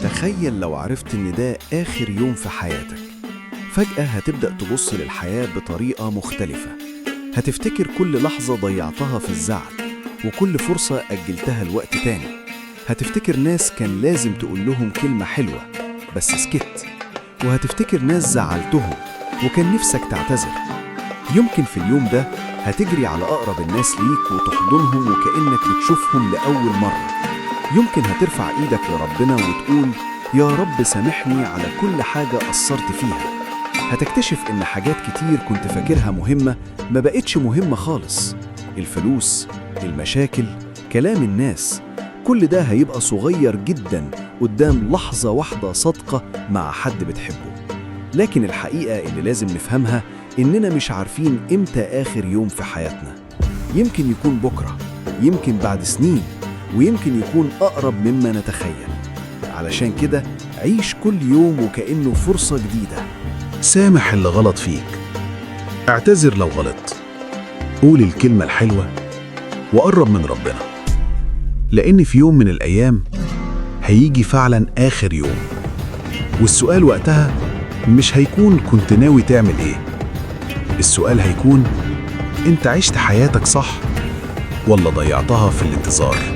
تخيل لو عرفت إن ده آخر يوم في حياتك. فجأة هتبدأ تبص للحياة بطريقة مختلفة. هتفتكر كل لحظة ضيعتها في الزعل، وكل فرصة أجلتها لوقت تاني. هتفتكر ناس كان لازم تقول لهم كلمة حلوة بس سكت، وهتفتكر ناس زعلتهم وكان نفسك تعتذر. يمكن في اليوم ده هتجري على أقرب الناس ليك وتحضنهم وكأنك بتشوفهم لأول مرة. يمكن هترفع إيدك لربنا وتقول يا رب سامحني على كل حاجة قصرت فيها. هتكتشف إن حاجات كتير كنت فاكرها مهمة ما بقتش مهمة خالص. الفلوس، المشاكل، كلام الناس، كل ده هيبقى صغير جدا قدام لحظة واحدة صادقة مع حد بتحبه. لكن الحقيقة اللي لازم نفهمها إننا مش عارفين إمتى آخر يوم في حياتنا. يمكن يكون بكرة، يمكن بعد سنين، ويمكن يكون أقرب مما نتخيل. علشان كده عيش كل يوم وكأنه فرصة جديدة. سامح اللي غلط فيك، اعتذر لو غلط، قول الكلمة الحلوة وقرب من ربنا، لأن في يوم من الأيام هيجي فعلا آخر يوم، والسؤال وقتها مش هيكون كنت ناوي تعمل إيه. السؤال هيكون أنت عشت حياتك صح ولا ضيعتها في الانتظار؟